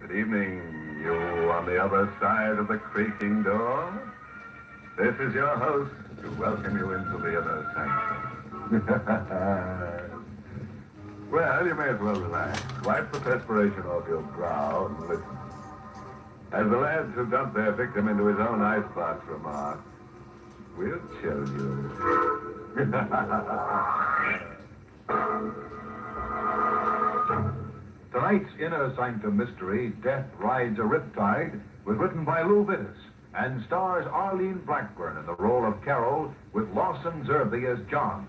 Good evening, you on the other side of the creaking door. This is your host to welcome you into the Inner Sanctum. Well, you may as well relax. Wipe the perspiration off your brow and listen. As the lads who dumped their victim into his own icebox remark, we'll chill you. Tonight's Inner Sanctum mystery, Death Rides a Riptide, was written by Lou Vittis and stars Arlene Blackburn in the role of Carol with Lawson Zerby as John.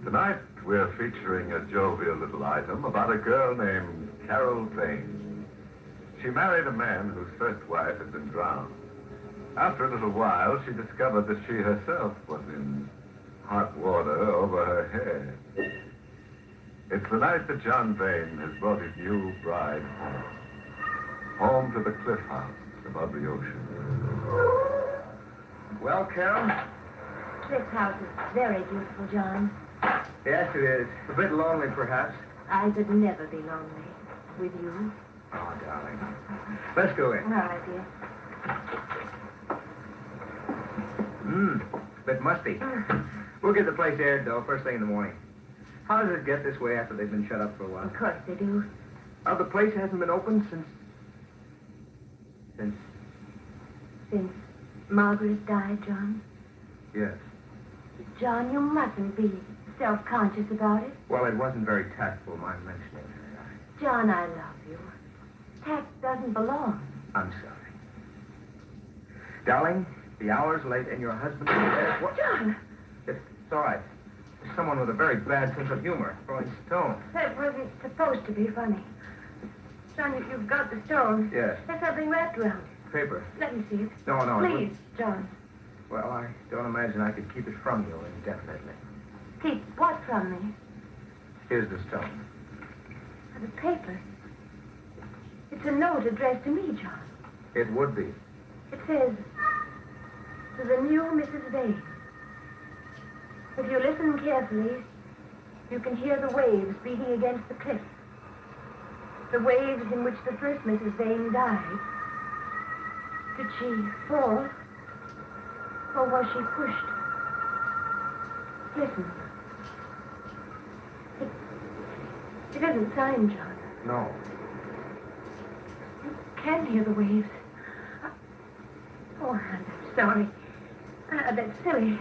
Tonight, we're featuring a jovial little item about a girl named Carol Vane. She married a man whose first wife had been drowned. After a little while, she discovered that she herself was in hot water over her head. It's the night that John Vane has brought his new bride home. Home to the cliff house above the ocean. Well, Carol? This house is very beautiful, John. Yes, it is. A bit lonely, perhaps. I could never be lonely with you. Oh, darling. Let's go in. All right, dear. A bit musty. We'll get the place aired, though, first thing in the morning. How does it get this way after they've been shut up for a while? Of course they do. Oh, the place hasn't been open since... Since Margaret died, John. Yes. John, you mustn't be self-conscious about it. Well, it wasn't very tactful, my mentioning her. John, I love you. Tact doesn't belong. I'm sorry. Darling, the hour's late and your husband is dead. What? John! It's all right. There's someone with a very bad sense of humor throwing stones. That wasn't supposed to be funny. John, you've got the stone. Yes. There's something wrapped around it. Paper. Let me see it. No. it Please, wouldn't- John. Well, I don't imagine I could keep it from you indefinitely. Keep what from me? Here's the stone. The paper. It's a note addressed to me, John. It would be. It says, to the new Mrs. Vane. If you listen carefully, you can hear the waves beating against the cliff. The waves in which the first Mrs. Vane died. Did she fall? Or was she pushed? Listen. It isn't signed, John. No. You can hear the waves. Oh, I'm sorry. That's silly.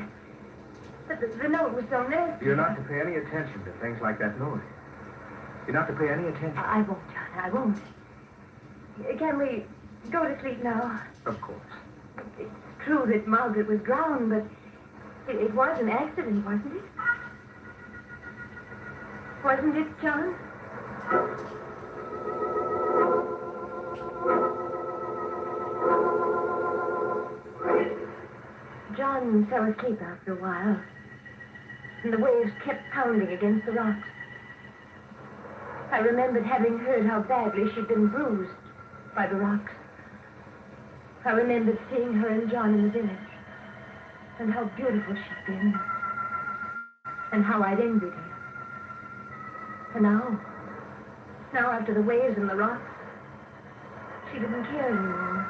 The note was so nasty. You're not to pay any attention to things like that noise. You're not to pay any attention. I won't, John. I won't. Can we go to sleep now? Of course. It's true that Margaret was drowned, but it was an accident, wasn't it? Wasn't it, John? John fell asleep after a while, and the waves kept pounding against the rocks. I remembered having heard how badly she'd been bruised by the rocks. I remembered seeing her and John in the village, and how beautiful she'd been, and how I'd envied her. And now after the waves and the rocks, she didn't care anymore.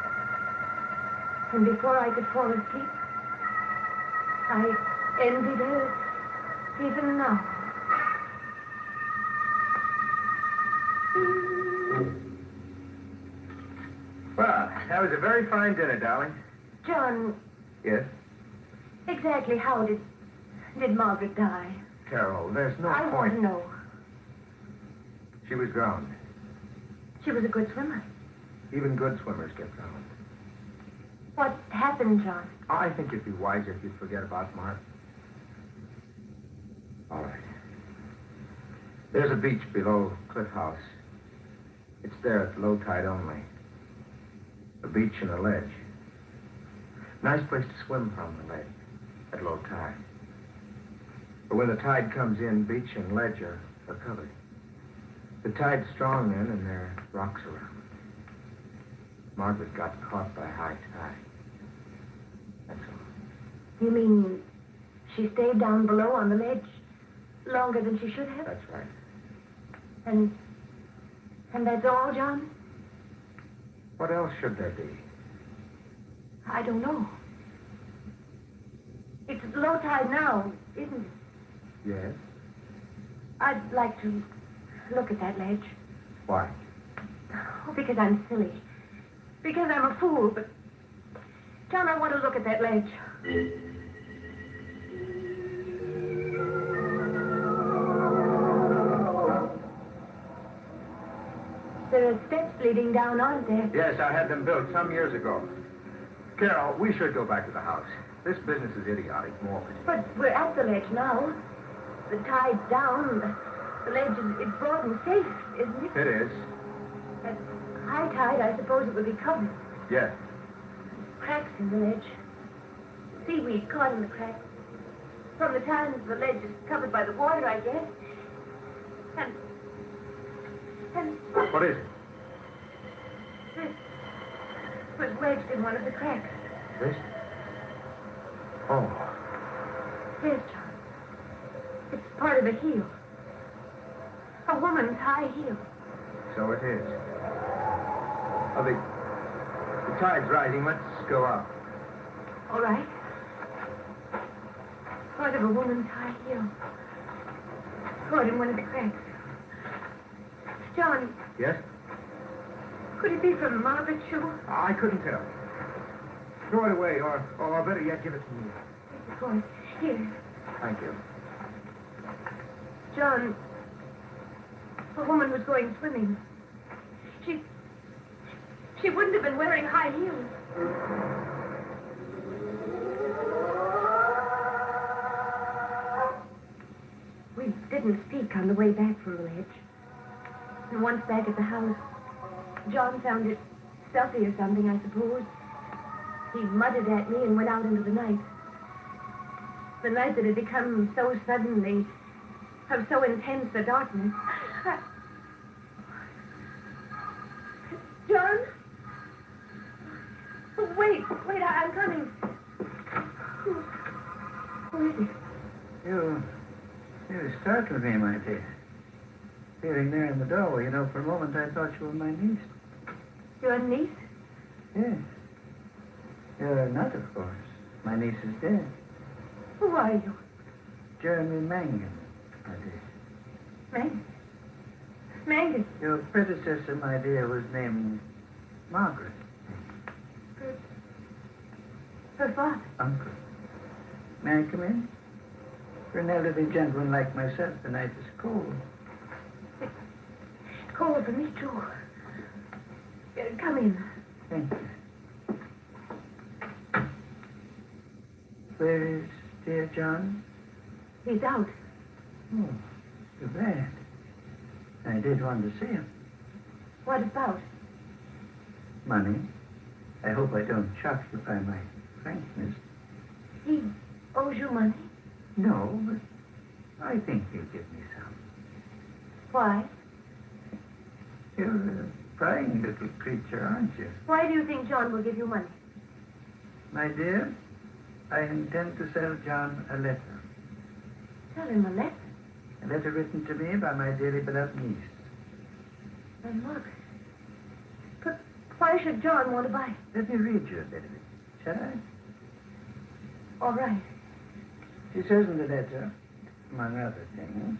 And before I could fall asleep, I envied her even now. Well, that was a very fine dinner, darling. John, Yes? exactly how did Margaret die? Carol, there's no I want point. to know. She was drowned. She was a good swimmer. Even good swimmers get drowned. What happened, John? I think it'd be wiser if you'd forget about Mark. All right. There's a beach below Cliff House. It's there at low tide only. A beach and a ledge. Nice place to swim from, the ledge, at low tide. But when the tide comes in, beach and ledge are covered. The tide's strong then, and there are rocks around. Margaret got caught by high tide. That's all. You mean she stayed down below on the ledge longer than she should have? That's right. And that's all, John? What else should there be? I don't know. It's low tide now, isn't it? Yes. I'd like to look at that ledge. Why? Oh, because I'm silly. Because I'm a fool, but... John, I want to look at that ledge. There are steps leading down, aren't there? Yes, I had them built some years ago. Carol, we should go back to the house. This business is idiotic, more. But we're at the ledge now. The tide's down. The ledge is broad and safe, isn't it? It is. At high tide, I suppose it would be covered. Yes. Cracks in the ledge. Seaweed caught in the cracks. From the time the ledge is covered by the water, I guess. And What is it? this was wedged in one of the cracks. This? Oh. Yes, John. It's part of a heel. A woman's high heel. So it is. Oh, the tide's rising. Let's go up. All right. Part of a woman's high heel. Caught in one of the cracks. John, Yes? could it be from Margaret's shoe? I couldn't tell. Throw it away, or better yet, give it to me. Yes, of course. Here. Thank you. John, a woman was going swimming. She wouldn't have been wearing high heels. We didn't speak on the way back from the ledge. And once back at the house, John found it stealthy or something, I suppose. He muttered at me and went out into the night. The night that had become so suddenly, of so intense a darkness. John? Wait, I'm coming. Who is it? You startled me, my dear. Peering there in the doorway, for a moment I thought you were my niece. Your niece? Yes. You're not, of course. My niece is dead. Who are you? Jeremy Mangan, my dear. Mangan? Your predecessor, my dear, was named Margaret. Her father? Uncle. May I come in? For an elderly gentleman like myself, the night is cold. It's cold for me, too. Come in. Thank you. Where is dear John? He's out. Oh, too bad. I did want to see him. What about? Money. I hope I don't shock you by my frankness. He owes you money? No, but I think he'll give me some. Why? You're a prying little creature, aren't you? Why do you think John will give you money? My dear, I intend to sell John a letter. Tell him a letter. A letter written to me by my dearly beloved niece. And Margaret. But why should John want to buy it? Let me read you a bit of it, shall I? All right. She says in the letter, among other things,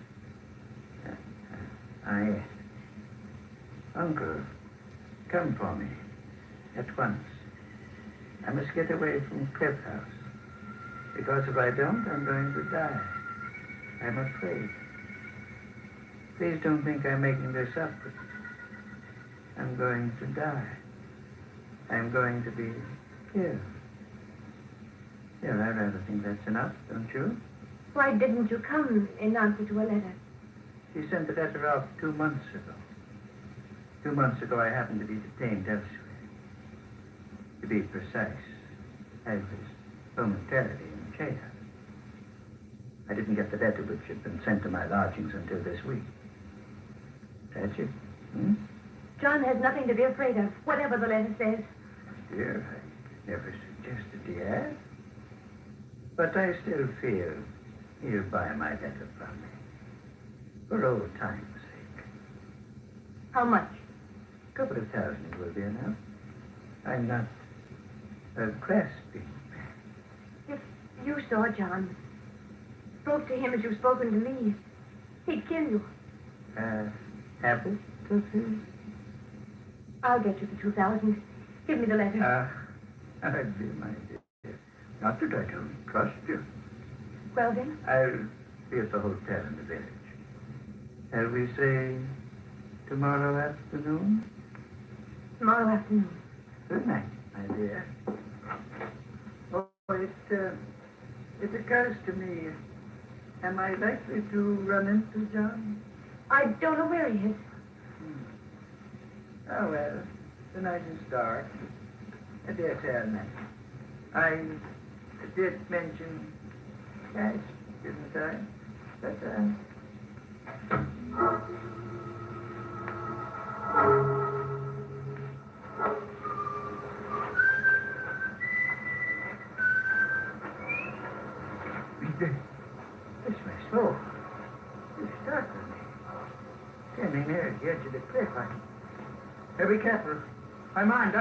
Uncle, come for me at once. I must get away from Cliff House, because if I don't, I'm going to die. I'm afraid. Please don't think I'm making this up, but I'm going to die. I'm going to be killed. Yeah, I rather think that's enough, don't you? Why didn't you come in answer to a letter? She sent the letter off 2 months ago. 2 months ago, I happened to be detained elsewhere. To be precise, I was momentarily in jail. I didn't get the letter which had been sent to my lodgings until this week. That's it. John has nothing to be afraid of, whatever the letter says. Dear, I never suggested he had. But I still feel he'll buy my letter from me. For old time's sake. How much? A couple of thousand will be enough. I'm not grasping. If you saw John, spoke to him as you've spoken to me, he'd kill you. Habit of his? I'll get you the 2,000. Give me the letter. Dear, my dear. Not that I don't trust you. Well, then? I'll be at the hotel in the village. Shall we say tomorrow afternoon? Tomorrow afternoon. Good night, my dear. Oh, it occurs to me, am I likely to run into John? I don't know where he is. Oh, well, the night is dark. I dare tell me. I did mention cash, didn't I? But, This way, slow. You startled me. Standing there at the edge of the cliff, Be careful. I mind.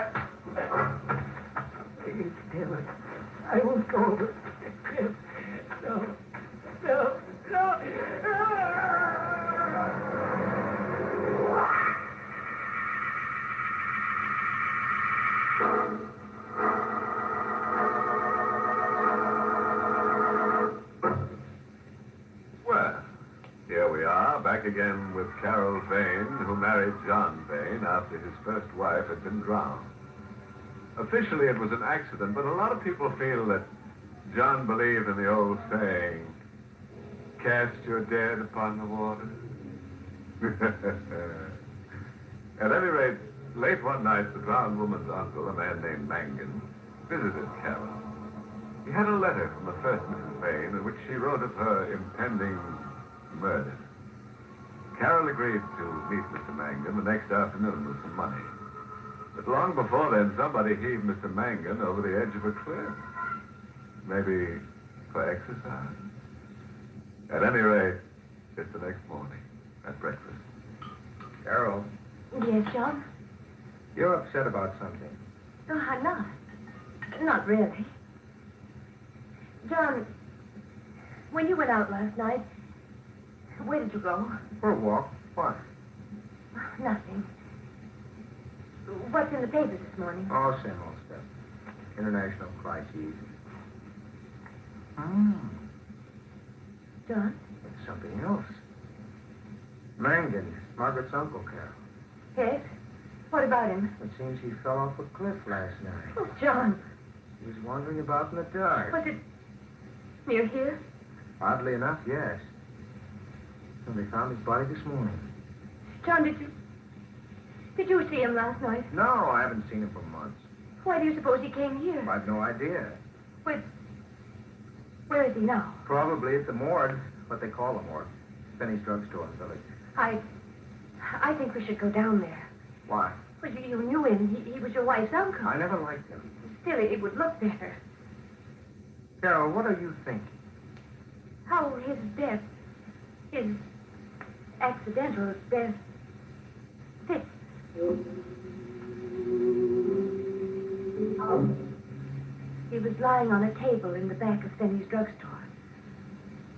Stay still. I won't go over the cliff. No. Well, here we are, back again with Carol Vane, who married John Vane after his first wife had been drowned. Officially, it was an accident, but a lot of people feel that John believed in the old saying, cast your dead upon the water. At any rate, late one night, the drowned woman's uncle, a man named Mangan, visited Carol. He had a letter from the first Mrs. Vane in which she wrote of her impending murder. Carol agreed to meet Mr. Mangan the next afternoon with some money. But long before then, somebody heaved Mr. Mangan over the edge of a cliff. Maybe for exercise. At any rate, it's the next morning at breakfast. Carol, Yes, John? you're upset about something. No, I'm not. Not really. John, when you went out last night, where did you go? For a walk. What? Nothing. What's in the papers this morning? Oh, same old stuff. International crises. John? It's something else. Mangan, Margaret's uncle, Carol. Yes? What about him? It seems he fell off a cliff last night. Oh, John. He was wandering about in the dark. Was it near here? Oddly enough, yes. And they found his body this morning. John, did you see him last night? No, I haven't seen him for months. Why do you suppose he came here? I've no idea. Where is he now? Probably at the morgue, what they call the morgue. Penny's drugstore in the village. I think we should go down there. Why? Well, you knew him. He was your wife's uncle. I never liked him. Still, it would look better. Carol, what are you thinking? How his death, his accidental death, fits. He was lying on a table in the back of Fenny's drugstore.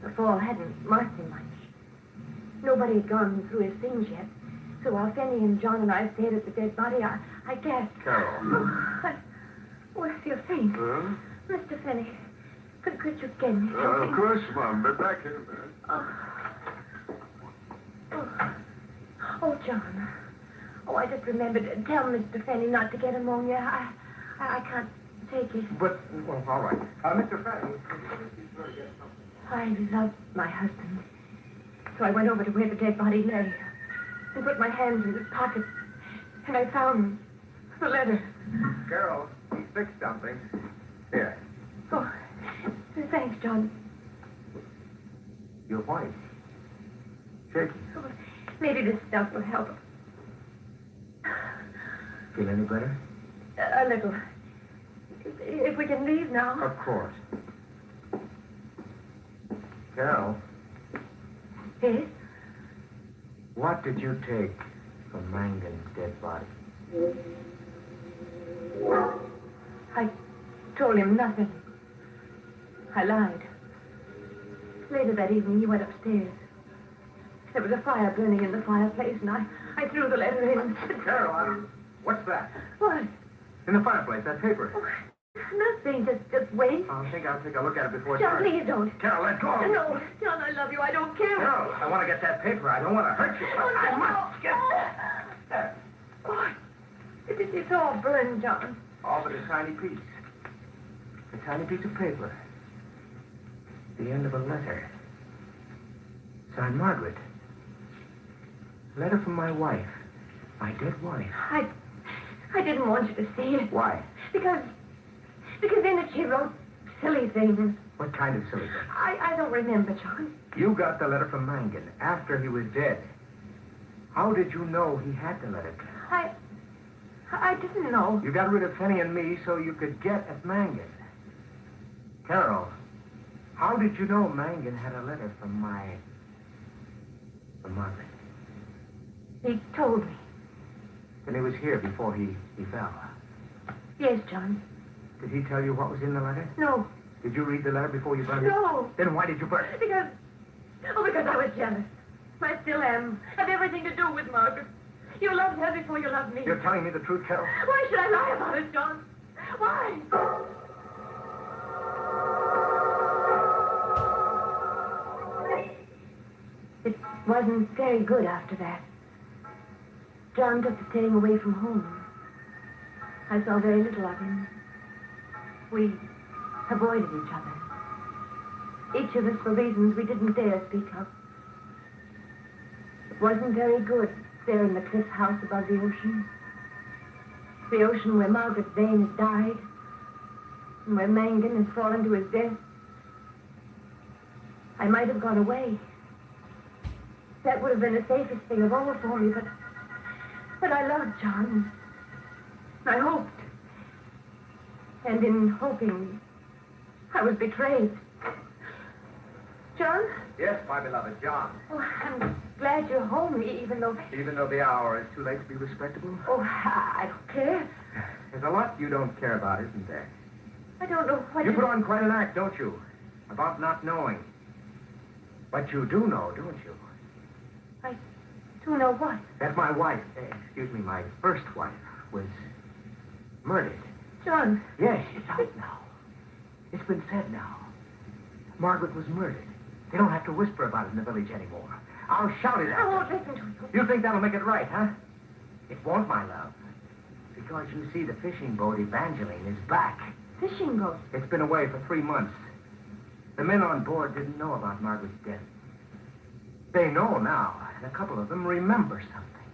The fall hadn't marked him much. Nobody had gone through his things yet. So while Fenny and John and I stared at the dead body, I gasped. Carol. I feel faint. Huh? Mr. Fenny, could you get me something? Of course, Mom. Be back in a minute. Oh, John. Oh, I just remembered. Tell Mr. Fenny not to get pneumonia. I can't take it. But, well, all right. Mr. Fanning. I loved my husband. So I went over to where the dead body lay and put my hands in his pockets. And I found the letter. Carol, he fixed something. Here. Oh, thanks, John. Your wife. Shaky. Oh, maybe this stuff will help. Feel any better? A little. If we can leave now. Of course. Carol, Yes? what did you take from Mangan's dead body? I told him nothing. I lied. Later that evening, he went upstairs. There was a fire burning in the fireplace, and I threw the letter in. Carol, what's that? What? In the fireplace, that paper. Oh, nothing. Just wait. I think I'll take a look at it before John, dark. please don't. Carol, let go. No, John, I love you. I don't care. Carol, I want to get that paper. I don't want to hurt you. Oh, I no. must get there. Oh, it's all burned, John. All but a tiny piece. A tiny piece of paper. The end of a letter. Signed Margaret. A letter from my wife. My dead wife. I didn't want you to see it. Why? Because in it she wrote silly things. What kind of silly thing? I don't remember, John. You got the letter from Mangan after he was dead. How did you know he had the letter? I didn't know. You got rid of Penny and me so you could get at Mangan. Carol, how did you know Mangan had a letter from Margaret? He told me. Then he was here before he fell. Yes, John. Did he tell you what was in the letter? No. Did you read the letter before you burned it? No. Then why did you burn it? Because I was jealous. I still am. Have everything to do with Margaret. You loved her before you loved me. You're telling me the truth, Carol? Why should I lie about it, John? Why? It wasn't very good after that. John took to staying away from home. I saw very little of him. We avoided each other. Each of us for reasons we didn't dare speak of. It wasn't very good there in the cliff house above the ocean. The ocean where Margaret Vane had died. And where Mangan had fallen to his death. I might have gone away. That would have been the safest thing of all for me, but I loved John. I hoped. And in hoping, I was betrayed. John? Yes, my beloved, John. Oh, I'm glad you're home, even though... Even though the hour is too late to be respectable? Oh, I don't care. There's a lot you don't care about, isn't there? I don't know what... You put on quite an act, don't you? About not knowing. But you do know, don't you? I do know what? That my wife, my first wife, was murdered. John. Yes, it's out now. It's been said now. Margaret was murdered. They don't have to whisper about it in the village anymore. I'll shout it I out. won't listen to you. You think that'll make it right, huh? It won't, my love. Because you see, the fishing boat Evangeline is back. Fishing boat? It's been away for 3 months. The men on board didn't know about Margaret's death. They know now, and a couple of them remember something.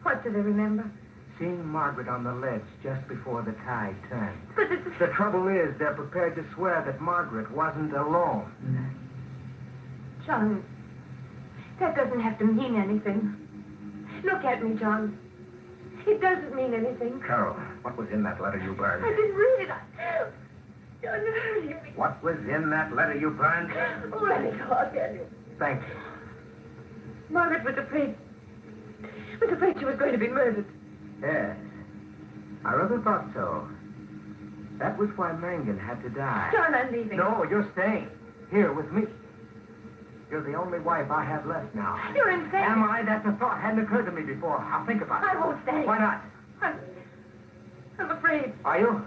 What do they remember? Seeing Margaret on the ledge just before the tide turned. But it's... The trouble is, they're prepared to swear that Margaret wasn't alone. John, that doesn't have to mean anything. Look at me, John. It doesn't mean anything. Carol, what was in that letter you burned? I didn't read it. John, you're hurting me. What was in that letter you burned? Oh, let me go, I'll tell you. Thank you. Margaret was afraid she was going to be murdered. Yes. I rather thought so. That was why Mangan had to die. John, I'm leaving. No, you're staying. Here with me. You're the only wife I have left now. You're insane. Am I? That's a thought. Hadn't occurred to me before. I'll think about it. I won't stay. Why not? I'm afraid. Are you?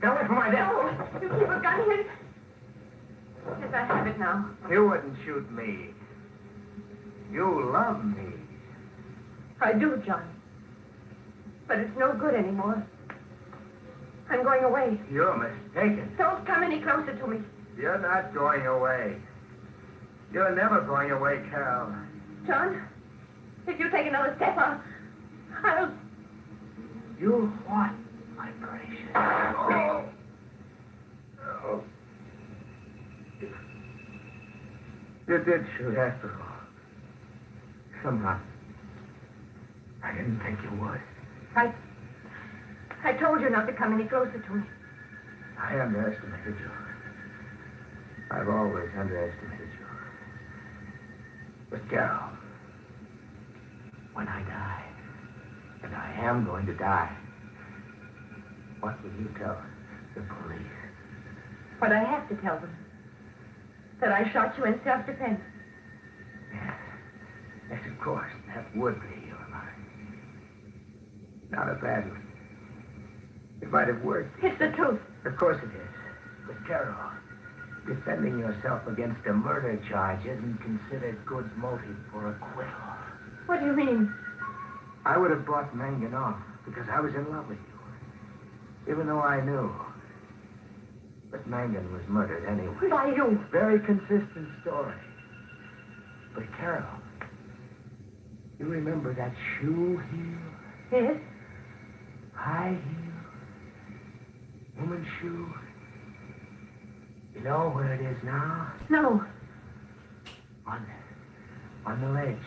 Get away from my desk. No, you keep a gun here. Yes, I have it now. You wouldn't shoot me. You love me. I do, John. But it's no good anymore. I'm going away. You're mistaken. Don't come any closer to me. You're not going away. You're never going away, Carol. John, if you take another step, I'll... You what, my precious? Oh. Oh. You did shoot after all. Somehow. I didn't think you would. I told you not to come any closer to me. I underestimated you. I've always underestimated you. But, Carol, when I die, and I am going to die, what will you tell the police? What I have to tell them. That I shot you in self-defense. Yes. Yes, of course. That would be your line. Not a bad one. It might have worked. It's the truth. Of course it is. But, Carol, defending yourself against a murder charge isn't considered good motive for acquittal. What do you mean? I would have brought Mangan off because I was in love with you. Even though I knew. But Mangan was murdered anyway. By you. Very consistent story. But, Carol, you remember that shoe heel? Yes? High heel? Woman's shoe? You know where it is now? No. On the ledge,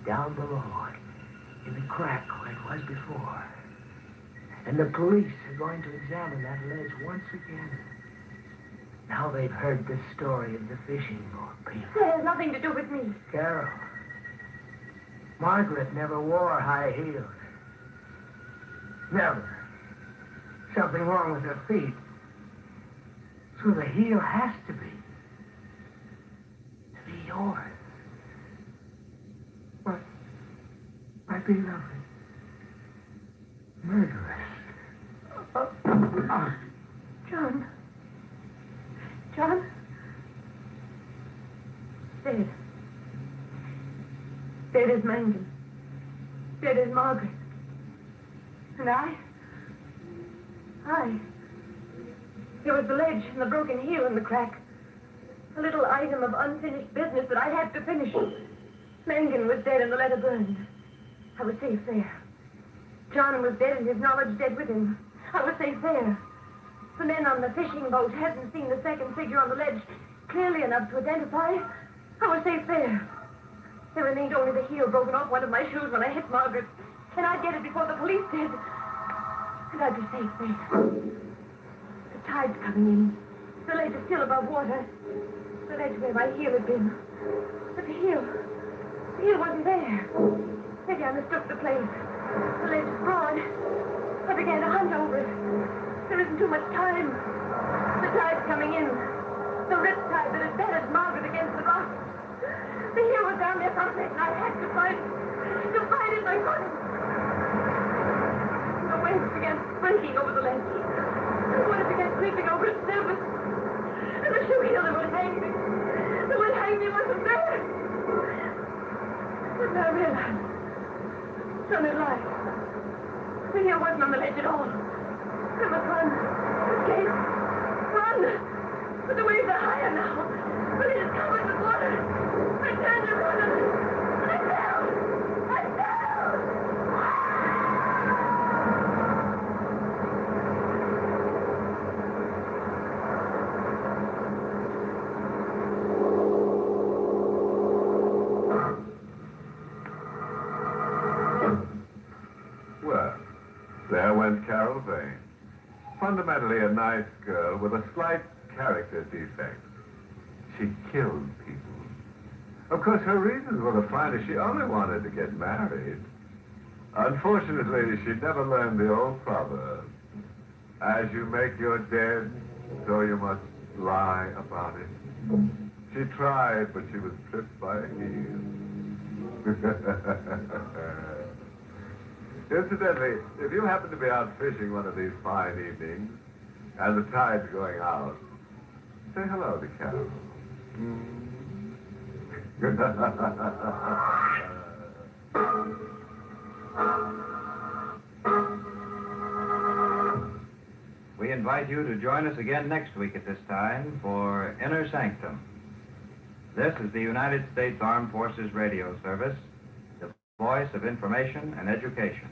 down below, in the crack where it was before. And the police are going to examine that ledge once again. Now they've heard the story of the fishing boat people. It has nothing to do with me. Carol, Margaret never wore high heels. Never. Something wrong with her feet. So the heel has to be yours. But my beloved, murderess. John. John? Dead. Dead is Mangan. Dead is Margaret. And I? There was the ledge and the broken heel and the crack. A little item of unfinished business that I had to finish. Mangan was dead and the letter burned. I was safe there. John was dead and his knowledge dead with him. I was safe there. The men on the fishing boat hadn't seen the second figure on the ledge clearly enough to identify. I was safe there. There remained only the heel broken off one of my shoes when I hit Margaret. And I'd get it before the police did. And I'd be safe there. The tide's coming in. The ledge is still above water. The ledge where my heel had been. But the heel wasn't there. Maybe I mistook the place. The ledge is broad. I began to hunt over it. There isn't too much time. The tide's coming in. The rip tide that had battered Margaret against the rocks. The heel was down there for a minute, and I had to find it. To find it, I couldn't. The waves began breaking over the ledge. The water began creeping over its surface. And the shoe heel that would hang me. That would hang me wasn't there. But I realized. Son had lied. The heel wasn't on the ledge at all. I must run. Escape. Run. But the waves are higher now. The ledge is covered with water. I turned to run and I fell. I fell. Well, there went Carol Vane. Fundamentally a nice girl with a slight character defect. She killed people. Of course, her reasons were the finest. She only wanted to get married. Unfortunately, she never learned the old proverb. As you make your dead, so you must lie about it. She tried, but she was tripped by a heel. Incidentally, if you happen to be out fishing one of these fine evenings, and the tide's going out, say hello to Carol. We invite you to join us again next week at this time for Inner Sanctum. This is the United States Armed Forces Radio Service, the voice of information and education.